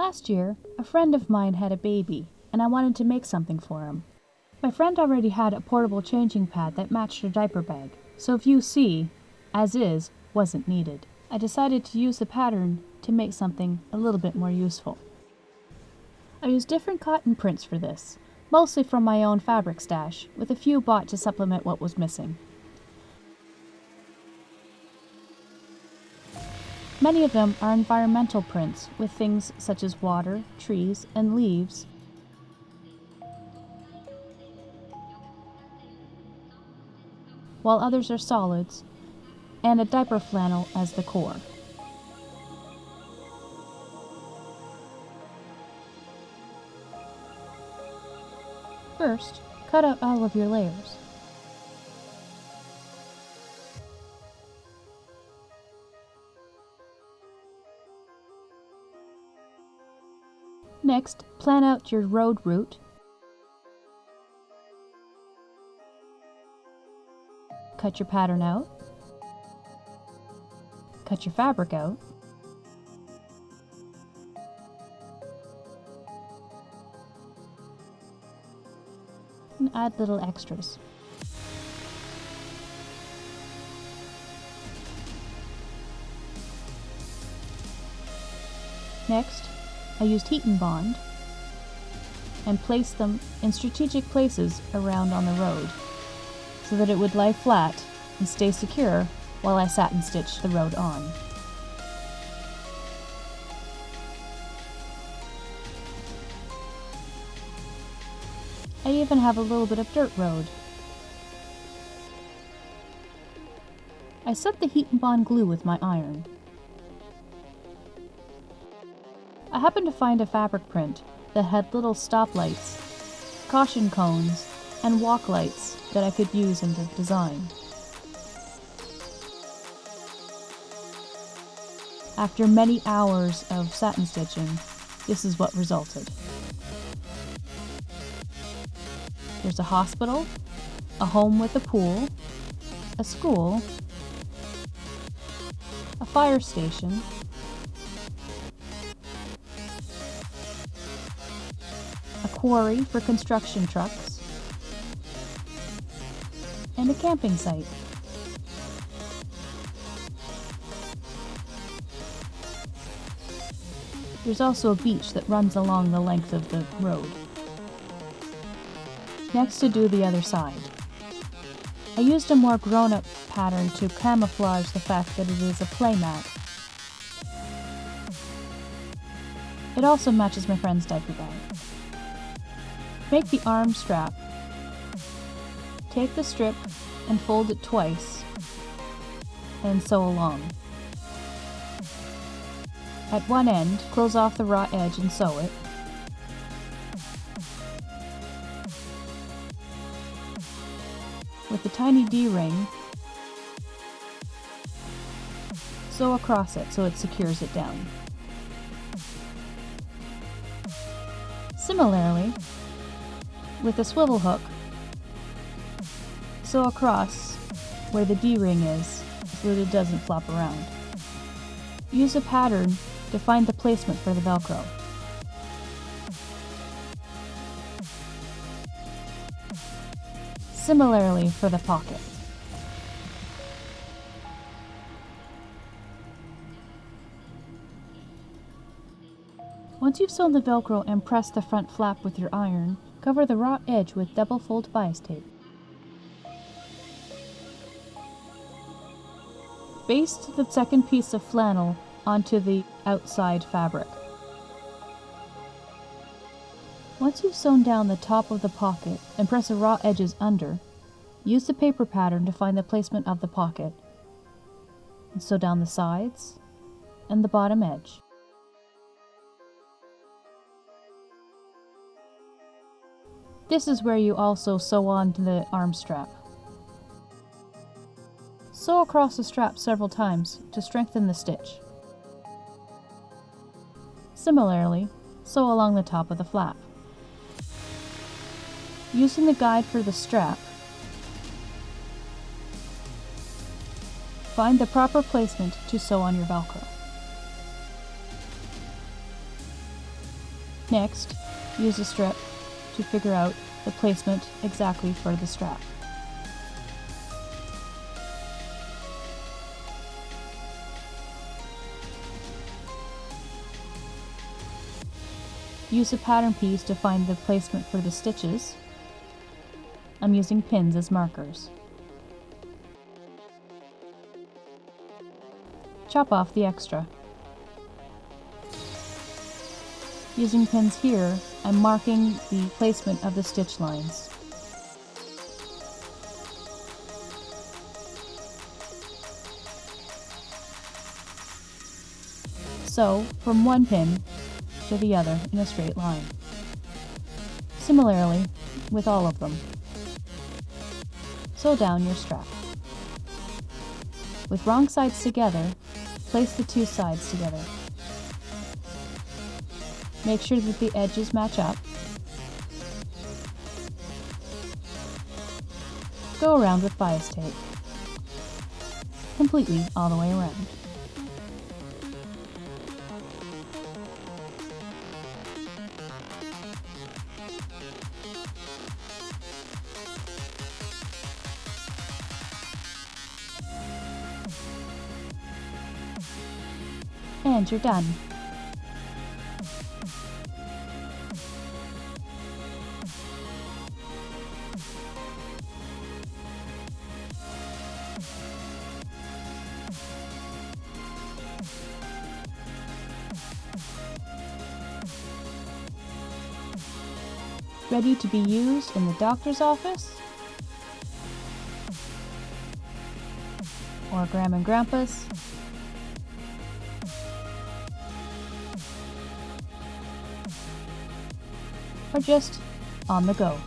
Last year, a friend of mine had a baby, and I wanted to make something for him. My friend already had a portable changing pad that matched her diaper bag, so view C, as is, wasn't needed. I decided to use the pattern to make something a little bit more useful. I used different cotton prints for this, mostly from my own fabric stash, with a few bought to supplement what was missing. Many of them are environmental prints with things such as water, trees, and leaves, while others are solids, and a diaper flannel as the core. First, cut out all of your layers. Next, plan out your road route. Cut your pattern out. Cut your fabric out. And add little extras. Next, I used heat and bond and placed them in strategic places around on the road so that it would lie flat and stay secure while I satin stitched the road on. I even have a little bit of dirt road. I set the heat and bond glue with my iron. I happened to find a fabric print that had little stoplights, caution cones, and walk lights that I could use in the design. After many hours of satin stitching, this is what resulted. There's a hospital, a home with a pool, a school, a fire station, a quarry for construction trucks, and a camping site. There's also a beach that runs along the length of the road. Next, to do the other side. I used a more grown-up pattern to camouflage the fact that it is a playmat. It also matches my friend's diaper bag. Make the arm strap. Take the strip and fold it twice, and sew along. At one end, close off the raw edge and sew it. With the tiny D-ring, sew across it so it secures it down. Similarly, with a swivel hook, sew across where the D-ring is so that it doesn't flop around. Use a pattern to find the placement for the Velcro. Similarly for the pocket. Once you've sewn the Velcro and pressed the front flap with your iron, cover the raw edge with double fold bias tape. Baste the second piece of flannel onto the outside fabric. Once you've sewn down the top of the pocket and press the raw edges under, use the paper pattern to find the placement of the pocket, and sew down the sides and the bottom edge. This is where you also sew on the arm strap. Sew across the strap several times to strengthen the stitch. Similarly, sew along the top of the flap. Using the guide for the strap, find the proper placement to sew on your Velcro. Next, use a strip to figure out the placement exactly for the strap. Use a pattern piece to find the placement for the stitches. I'm using pins as markers. Chop off the extra. Using pins here, I'm marking the placement of the stitch lines. So, from one pin to the other in a straight line. Similarly, with all of them. Sew down your strap. With wrong sides together, place the two sides together. Make sure that the edges match up. Go around with bias tape, completely all the way around. And you're done. Ready to be used in the doctor's office, or Grandma and Grandpa's, or just on the go.